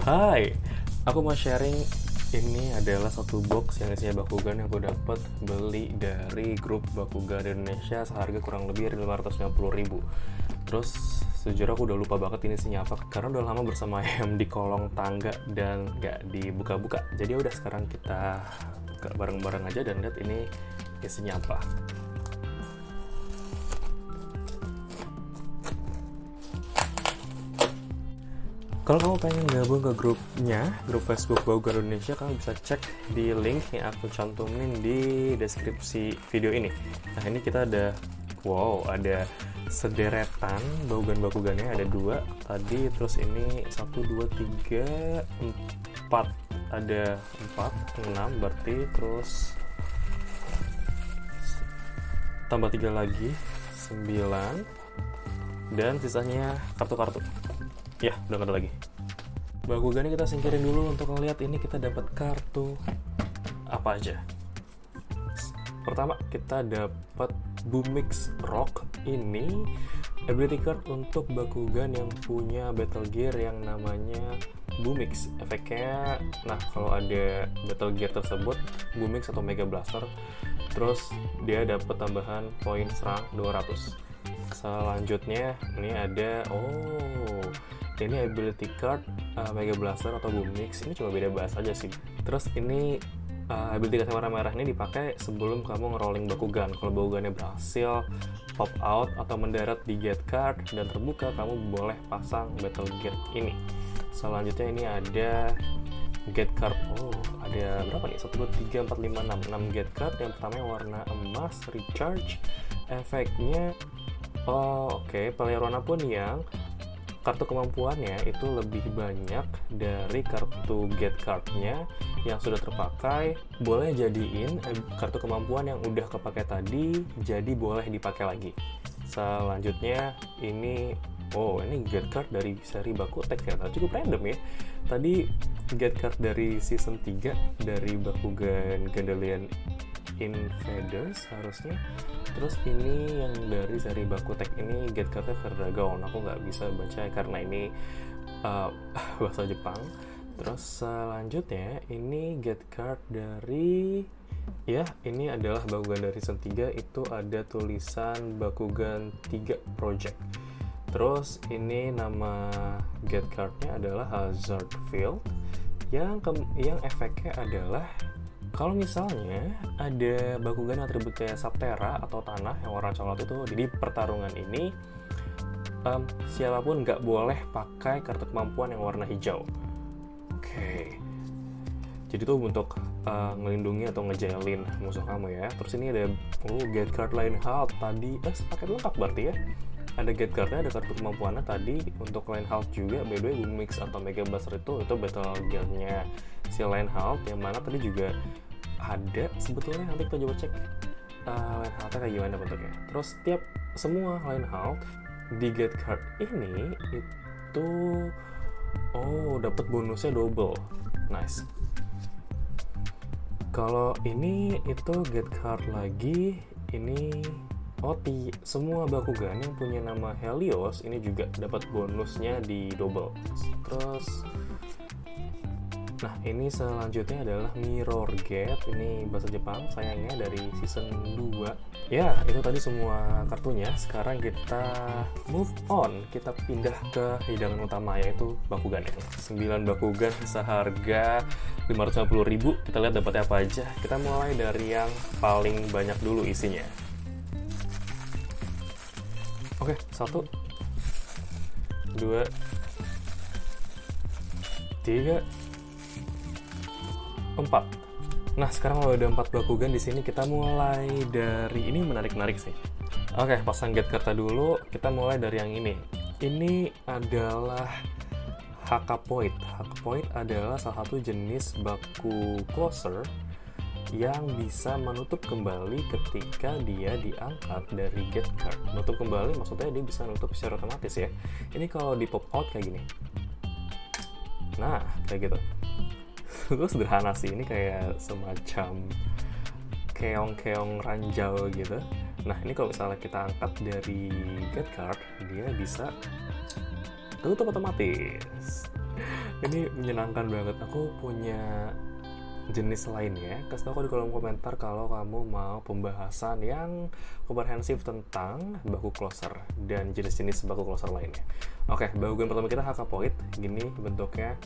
Hai, aku mau sharing. Ini adalah satu box yang isinya Bakugan yang aku dapat beli dari grup Bakugan Indonesia seharga kurang lebih 550.000. Terus sejujurnya aku udah lupa banget ini isinya apa karena udah lama bersama ayam di kolong tangga dan gak dibuka-buka. Jadi udah sekarang kita buka bareng-bareng aja dan lihat ini isinya apa. Kalau kamu pengen gabung ke grupnya, grup Facebook Bakugan Indonesia, kamu bisa cek di link yang aku cantumin di deskripsi video ini. Nah, ini kita ada, ada sederetan Bakugan-Bakugannya, ada 2 tadi, terus ini 1, 2, 3, 4, ada 4, 6 berarti, terus tambah 3 lagi, 9, dan sisanya kartu-kartu. Ya, udah gak ada lagi. Bakugannya kita singkirin dulu untuk ngeliat ini kita dapat kartu apa aja. Pertama, kita dapat Boomix Rock. Ini ability card untuk Bakugan yang punya Battle Gear yang namanya Boomix. Efeknya, nah kalau ada Battle Gear tersebut, Boomix atau Mega Blaster, terus dia dapat tambahan poin serang 200. Selanjutnya ini ada ini ability card Mega Blaster atau Boomix. Ini cuma beda bahasa aja sih. Terus ini ability card warna merah ini dipakai sebelum kamu ngerolling Bakugan. Kalau Bakugannya berhasil pop out atau mendarat di get card dan terbuka, kamu boleh pasang Battle Gear ini. Selanjutnya ini ada get card. Ada berapa nih? 1, 2, 3, 4, 5, 6 get card. Yang pertama yang warna emas, recharge. Efeknya player warna pun yang kartu kemampuannya itu lebih banyak dari kartu get card-nya yang sudah terpakai, boleh jadiin kartu kemampuan yang udah kepakai tadi, jadi boleh dipakai lagi. Selanjutnya ini get card dari seri Bakutek ya, cukup random ya. Tadi get card dari season 3 dari Bakugan Gandalian Invaders harusnya. Terus ini yang dari seri Bakutek ini get cardnya Verdragon. Aku nggak bisa baca karena ini bahasa Jepang. Terus selanjutnya ini get card dari ini adalah Bakugan dari season 3, itu ada tulisan Bakugan 3 Project. Terus ini nama get cardnya adalah Hazard Field yang efeknya adalah kalau misalnya ada Bakugan atribut kayak Saptera atau tanah yang warna coklat itu di pertarungan ini, siapapun nggak boleh pakai kartu kemampuan yang warna hijau. Jadi itu untuk ngelindungi atau ngejailin musuh kamu ya. Terus ini ada get card Lionheart tadi, paket lengkap berarti ya. Ada get cardnya, ada kartu kemampuannya tadi untuk Lionheart juga. By the way, Boomix atau Mega Blaster itu Battle Gear-nya si Lionheart, yang mana tadi juga ada sebetulnya. Nanti kita coba cek Lionheart-nya kayak gimana bentuknya. Terus semua Lionheart di get card ini itu dapat bonusnya double. Nice. Kalau ini itu get card lagi, ini semua Bakugan yang punya nama Helios ini juga dapat bonusnya di double. Terus ini selanjutnya adalah Mirror Gate. Ini bahasa Jepang sayangnya dari season 2. Ya, itu tadi semua kartunya. Sekarang kita move on. Kita pindah ke hidangan utama, yaitu Bakugan ini. 9 Bakugan seharga 550.000. Kita lihat dapatnya apa aja. Kita mulai dari yang paling banyak dulu isinya. 1, 2, 3, 4. Nah, sekarang kalau ada 4 Bakugan di sini, kita mulai dari ini. Menarik sih. Pasang get card dulu. Kita mulai dari yang ini. Ini adalah Hakapoid. Hakapoid adalah salah satu jenis Baku Closer yang bisa menutup kembali ketika dia diangkat dari get card. Menutup kembali maksudnya dia bisa nutup secara otomatis ya. Ini kalau di pop out kayak gini. Nah, kayak gitu. Itu sederhana sih, ini kayak semacam keong-keong ranjau gitu. Nah, ini kalau misalnya kita angkat dari get card, dia bisa tutup otomatis. Ini menyenangkan banget. Aku punya jenis lainnya. Kasih tau aku di kolom komentar kalau kamu mau pembahasan yang komprehensif tentang baku closer dan jenis-jenis baku closer lainnya. Oke, baku pertama kita hakapoid, gini bentuknya.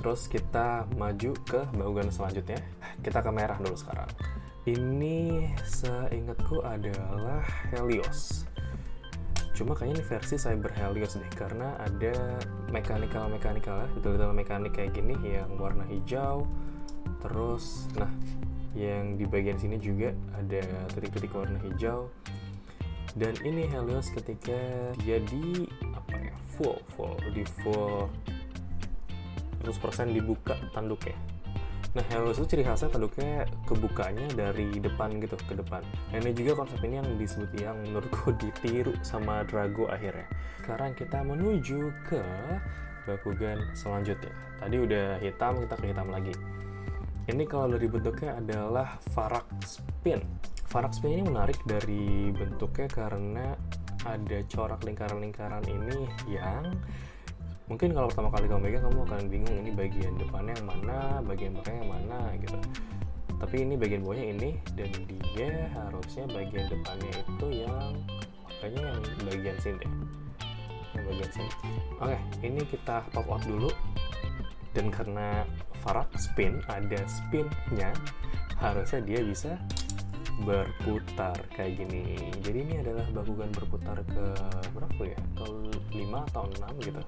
Terus kita maju ke baku selanjutnya. Kita ke merah dulu sekarang. Ini seingatku adalah Helios. Cuma kayaknya ini versi Cyber Helios deh, karena ada mekanikal detail mekanik kayak gini yang warna hijau. Terus, nah, yang di bagian sini juga ada titik-titik warna hijau. Dan ini Helios ketika dia di full 100% dibuka tanduknya. Nah, Helios itu ciri khasnya tanduknya kebukanya dari depan gitu, ke depan. Nah, ini juga konsep ini yang disebut, yang menurutku ditiru sama Drago akhirnya. Sekarang kita menuju ke Bakugan selanjutnya. Tadi udah hitam, kita ke hitam lagi. Ini kalau dari bentuknya adalah Varak Spin. Varak Spin ini menarik dari bentuknya karena ada corak lingkaran-lingkaran ini yang mungkin kalau pertama kali kamu pegang, kamu akan bingung ini bagian depannya yang mana, bagian belakangnya yang mana gitu. Tapi ini bagian bawahnya ini, dan dia harusnya bagian depannya itu yang makanya yang bagian sini deh. Yang bagian sini. Oke, ini kita pop out dulu. Dan karena Varak Spin ada spinnya, harusnya dia bisa berputar kayak gini. Jadi ini adalah Bakugan berputar ke berapa ya? Ke 5 atau 6 gitu.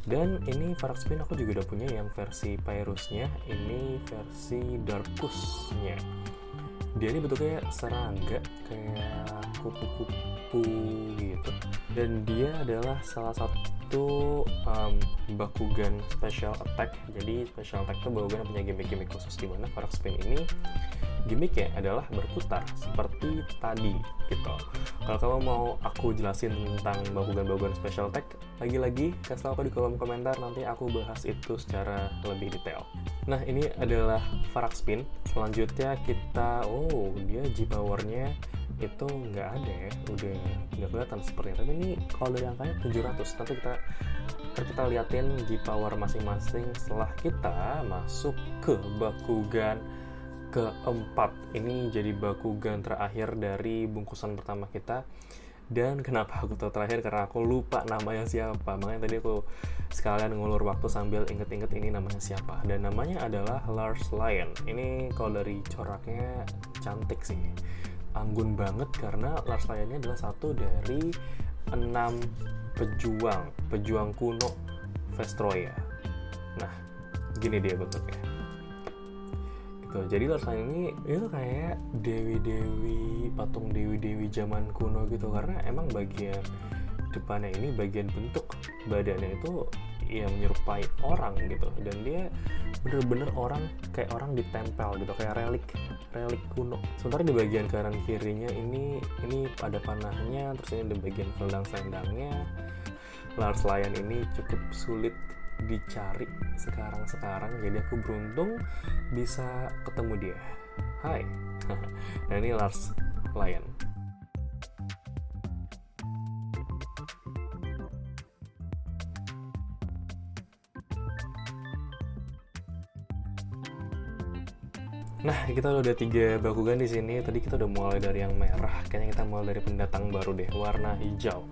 Dan ini Varak Spin aku juga udah punya yang versi Pyrusnya, ini versi Darkus-nya. Dia ini bentuknya serangga, kayak kupu-kupu gitu. Dan dia adalah salah satu Bakugan Special Attack. Jadi Special Attack itu Bakugan yang punya gimmick-gimmick khusus, di mana Varak Spin ini gimmicknya adalah berputar seperti tadi gitu. Kalau kamu mau aku jelasin tentang Bakugan Special Attack, lagi-lagi kasih tau aku di kolom komentar, nanti aku bahas itu secara lebih detail. Nah, ini adalah Varak Spin. Selanjutnya kita, dia G-Power-nya itu nggak ada ya, udah nggak kelihatan sepertinya. Tapi ini kalau dari angkanya 700, nanti kita liatin G-Power masing-masing setelah kita masuk ke Bakugan keempat. Ini jadi Bakugan terakhir dari bungkusan pertama kita. Dan kenapa aku tahu terakhir? Karena aku lupa namanya siapa. Makanya tadi aku sekalian ngulur waktu sambil inget-inget ini namanya siapa. Dan namanya adalah Lars Lion. Ini kalau dari coraknya cantik sih, anggun banget, karena Lars Lion ini adalah satu dari 6 pejuang kuno Vestroia. Nah, gini dia bentuknya. Jadi Lars Lion ini itu kayak dewi-dewi, patung dewi-dewi zaman kuno gitu, karena emang bagian depannya ini, bagian bentuk badannya itu ya menyerupai orang gitu, dan dia bener-bener orang, kayak orang ditempel gitu, kayak relik kuno. Sementara di bagian kanan kirinya ini ada panahnya, terus ini di bagian selendang-selendangnya. Lars Lion ini cukup sulit dicari sekarang, jadi aku beruntung bisa ketemu dia. Hai. Nah, ini Lars Lion. Nah, kita udah ada 3 Bakugan di sini. Tadi kita udah mulai dari yang merah, kayaknya kita mulai dari pendatang baru deh, warna hijau.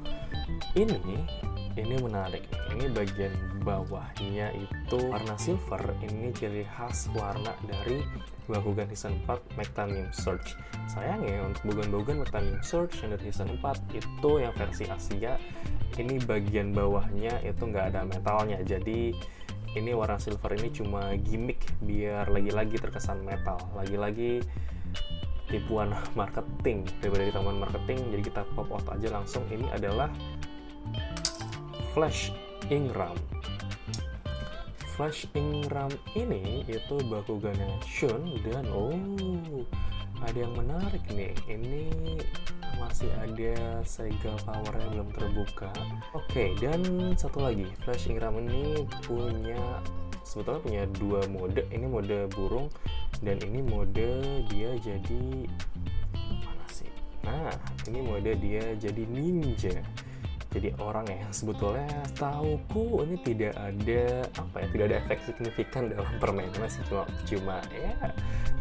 Ini menarik. Ini bagian bawahnya itu warna silver. Ini ciri khas warna dari Bakugan Season 4 Mechtanium Surge. Sayangnya untuk Bakugan Mechtanium Surge yang dari Season 4 itu yang versi Asia, ini bagian bawahnya itu nggak ada metalnya. Jadi ini warna silver ini cuma gimmick biar lagi-lagi terkesan metal. Lagi-lagi tipuan marketing daripada di taman marketing. Jadi kita pop out aja langsung. Ini adalah Flash Ingram. Flash Ingram ini itu Bakugannya Shun, dan ada yang menarik nih. Ini masih ada segel powernya belum terbuka. Oke, dan satu lagi, Flash Ingram ini sebetulnya punya 2 mode. Ini mode burung, dan ini mode dia jadi mana sih? Nah, ini mode dia jadi ninja. jadi orang yang sebetulnya tahuku ini tidak ada tidak ada efek signifikan dalam permainannya sih, cuma ya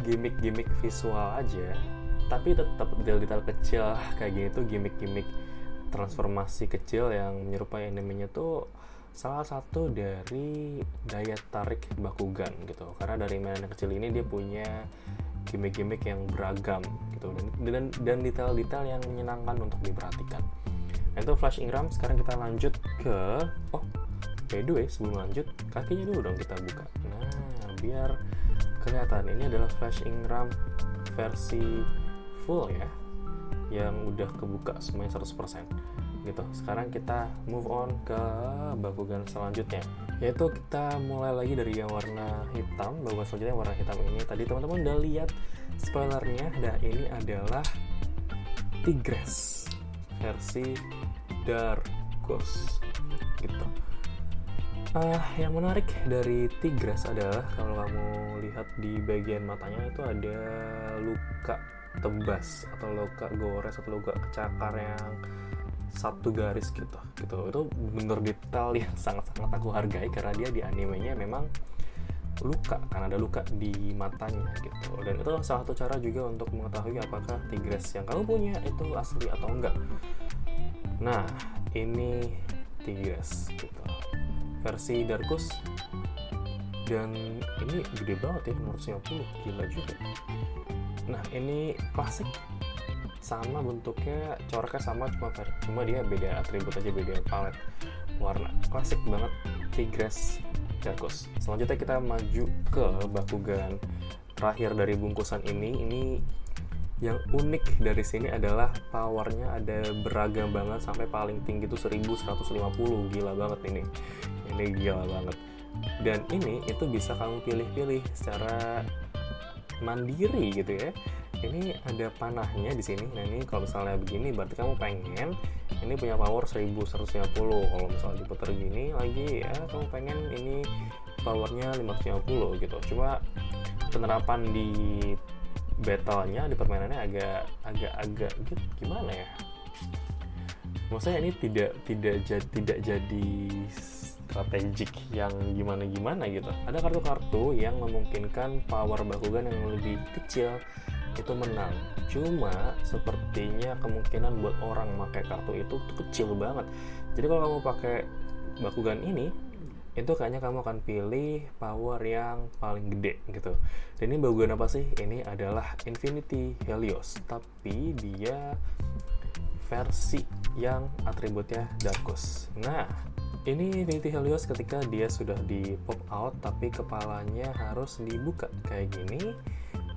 gimmick visual aja, tapi tetap detail-detail kecil kayak gini tuh, gimmick transformasi kecil yang menyerupai animenya tuh salah satu dari daya tarik Bakugan gitu, karena dari mainan kecil ini dia punya gimmick-gimmick yang beragam gitu, dan detail-detail yang menyenangkan untuk diperhatikan. Nah, itu Flash Ingram. Sekarang kita lanjut ke by the way, sebelum lanjut kakinya dulu dong kita buka. Nah, biar kelihatan ini adalah Flash Ingram versi full ya, yang udah kebuka semuanya 100% gitu. Sekarang kita move on ke Bakugan selanjutnya, yaitu kita mulai lagi dari yang warna hitam. Bakugan selanjutnya yang warna hitam ini tadi teman-teman udah lihat spoilernya. Dan ini adalah Tigress versi Dark Ghost gitu. Yang menarik dari Tigress adalah kalau kamu lihat di bagian matanya itu ada luka tebas atau luka gores atau luka kecakar yang satu garis gitu. Itu bener detail yang sangat-sangat aku hargai, karena dia di animenya memang luka, karena ada luka di matanya gitu. Dan itu salah satu cara juga untuk mengetahui apakah Tigress yang kamu punya itu asli atau enggak. Nah, ini Tigress gitu versi Darkus, dan ini gede banget ya, nomor 90, gila juga. Nah, ini klasik, sama bentuknya, coraknya sama, cuma dia beda atribut aja, beda palet warna. Klasik banget Tigress Darkus. Selanjutnya kita maju ke Bakugan terakhir dari bungkusan ini. Ini yang unik dari sini adalah powernya ada beragam banget, sampai paling tinggi itu 1150, gila banget ini gila banget. Dan ini itu bisa kamu pilih-pilih secara mandiri gitu ya. Ini ada panahnya di sini. Nah, ini kalau misalnya begini berarti kamu pengen ini punya power 1150. Kalau misalnya diputar gini lagi ya, kamu pengen ini powernya 550 gitu. Cuma penerapan di battle-nya, di permainannya agak gitu, gimana ya? Maksudnya ini tidak jadi strategik yang gimana gitu. Ada kartu-kartu yang memungkinkan power Bakugan yang lebih kecil itu menang. Cuma sepertinya kemungkinan buat orang pakai kartu itu tuh kecil banget. Jadi kalau kamu pakai Bakugan ini, itu kayaknya kamu akan pilih power yang paling gede gitu. Dan ini Bakugan apa sih? Ini adalah Infinity Helios, tapi dia versi yang atributnya Darkus. Nah, ini Infinity Helios ketika dia sudah di pop out, tapi kepalanya harus dibuka kayak gini.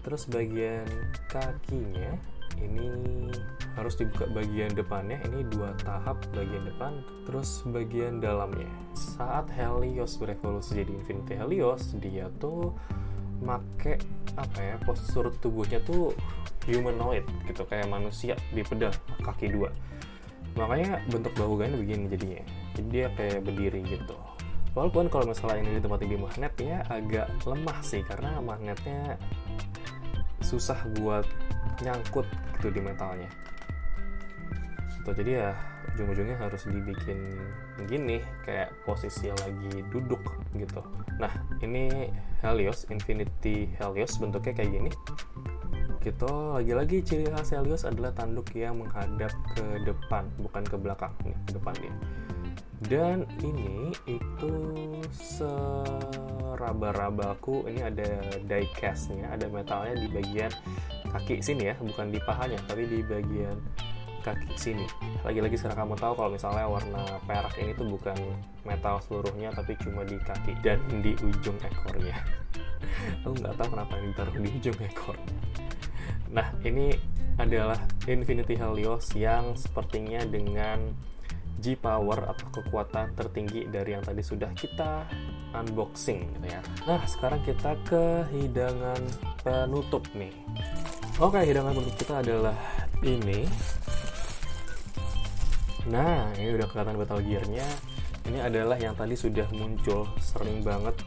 Terus bagian kakinya ini harus dibuka bagian depannya, ini 2 tahap, bagian depan terus bagian dalamnya. Saat Helios berevolusi jadi Infinity Helios, dia tuh make postur tubuhnya tuh humanoid gitu, kayak manusia bipedal, kaki 2. Makanya bentuk Bakugannya begini jadinya. Jadi dia kayak berdiri gitu. Walaupun kalau misalnya ini ditempatin di magnet ya agak lemah sih, karena magnetnya susah buat nyangkut gitu di metalnya. Jadi ya ujung-ujungnya harus dibikin gini, kayak posisi lagi duduk gitu. Nah, ini Helios, Infinity Helios bentuknya kayak gini. Gitu, lagi-lagi ciri khas Helios adalah tanduk yang menghadap ke depan, bukan ke belakang, nih, ke depan dia. Dan ini itu seraba-rabaku, ini ada die cast-nya, ada metalnya di bagian kaki sini ya, bukan di pahanya, tapi di bagian kaki sini. Lagi-lagi sekarang kamu tahu kalau misalnya warna perak ini tuh bukan metal seluruhnya, tapi cuma di kaki dan di ujung ekornya. Aku nggak tahu kenapa ini ditaruh di ujung ekornya. Nah, ini adalah Infinity Helios yang sepertinya dengan G-Power atau kekuatan tertinggi dari yang tadi sudah kita unboxing gitu ya. Nah, sekarang kita ke hidangan penutup nih. Oke, hidangan penutup kita adalah ini. Nah, ini udah kelihatan Battle Gear-nya. Ini adalah yang tadi sudah muncul sering banget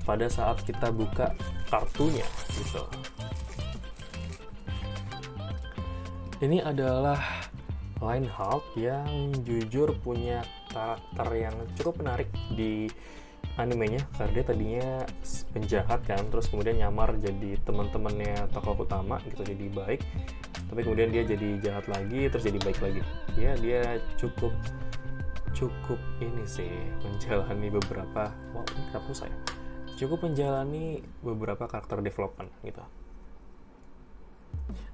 pada saat kita buka kartunya gitu. Ini adalah Lionheart yang jujur punya karakter yang cukup menarik di animenya, karena dia tadinya penjahat kan, terus kemudian nyamar jadi teman-temannya tokoh utama gitu, jadi baik, tapi kemudian dia jadi jahat lagi, terus jadi baik lagi. Ya dia cukup ini sih menjalani beberapa, ini kenapa susah ya? Cukup menjalani beberapa karakter development gitu.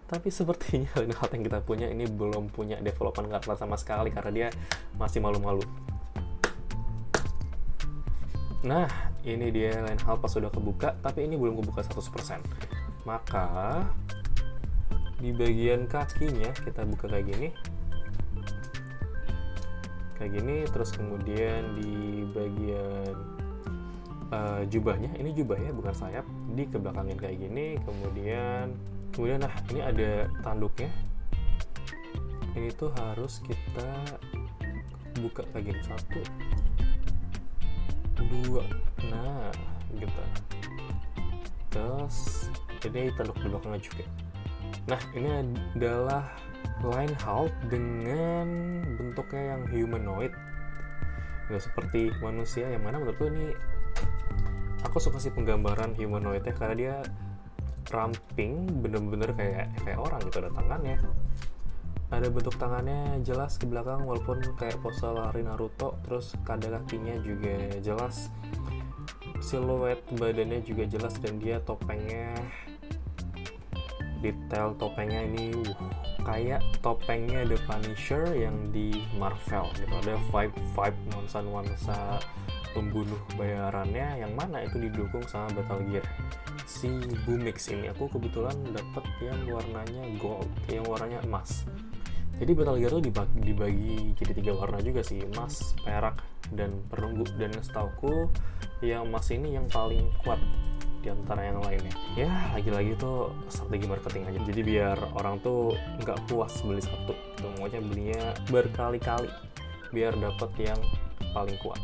Tapi sepertinya Lionheart yang kita punya ini belum punya development karakter sama sekali, karena dia masih malu-malu. Nah, ini dia Lionheart pas sudah kebuka, tapi ini belum kebuka 100%. Maka di bagian kakinya kita buka kayak gini. Terus kemudian di bagian jubahnya, ini jubah ya, bukan sayap, di kebelakangin kayak gini. Kemudian nah, ini ada tanduknya. Ini tuh harus kita buka kayak gini, 1, 2, nah gitu. Terus ini tanduk di belakangnya juga. Nah, ini adalah Lionheart dengan bentuknya yang humanoid, nggak seperti manusia, yang mana menurutku ini aku suka sih penggambaran humanoidnya, karena dia ramping, bener-bener kayak orang gitu. Ada tangannya, ada bentuk tangannya jelas ke belakang walaupun kayak pose lari Naruto, terus ada kakinya juga jelas, siluet badannya juga jelas, dan dia topengnya, detail topengnya ini kayak topengnya The Punisher yang di Marvel gitu. Ada vibe nuansa pembunuh bayarannya, yang mana itu didukung sama Battle Gear si Bumix ini. Aku kebetulan dapet yang warnanya gold, yang warnanya emas. Jadi Battle Gear itu dibagi jadi 3 warna juga sih, emas, perak, dan perunggu. Dan setauku yang emas ini yang paling kuat di antara yang lainnya. Ya, lagi-lagi tuh strategi marketing aja. Jadi biar orang tuh nggak puas beli satu, tuh maunya belinya berkali-kali biar dapet yang paling kuat.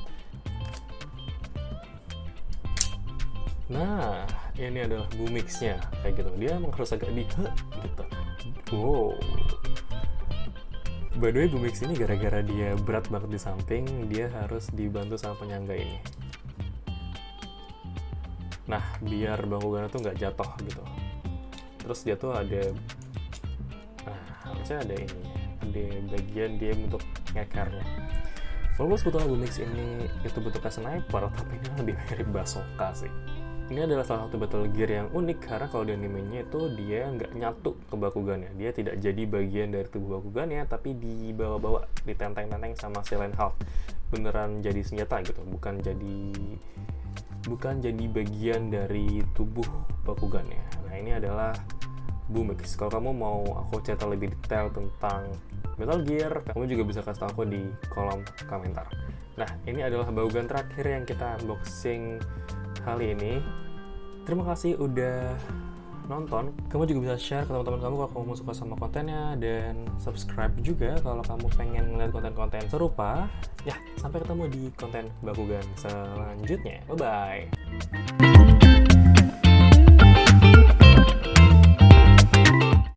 Nah, ini adalah Bumix-nya kayak gitu. Dia emang harus agak gitu. Wow. By the way, Bumix ini gara-gara dia berat banget di samping, dia harus dibantu sama penyangga ini. Nah, biar bangkugannya tuh nggak jatuh gitu. Terus dia tuh ada, harusnya ada ini, ada bagian dia untuk ngekernya. Walaupun sebetulnya Bumix ini itu bentuknya sniper, tapi ini lebih mirip Bazooka sih. Ini adalah salah satu Battle Gear yang unik, karena kalau di animenya itu dia nggak nyatu ke Bakugannya. Dia tidak jadi bagian dari tubuh Bakugannya, tapi dibawa-bawa, ditenteng-tenteng sama si Lionheart. Beneran jadi senjata gitu, bukan jadi bagian dari tubuh Bakugannya. Nah, ini adalah Bumix. Kalau kamu mau aku cerita lebih detail tentang Battle Gear, kamu juga bisa kasih tahu aku di kolom komentar. Nah, ini adalah Bakugan terakhir yang kita unboxing kali ini. Terima kasih udah nonton. Kamu juga bisa share ke teman-teman kamu kalau kamu suka sama kontennya, dan subscribe juga kalau kamu pengen ngeliat konten-konten serupa. Ya, sampai ketemu di konten Bakugan selanjutnya. Bye-bye.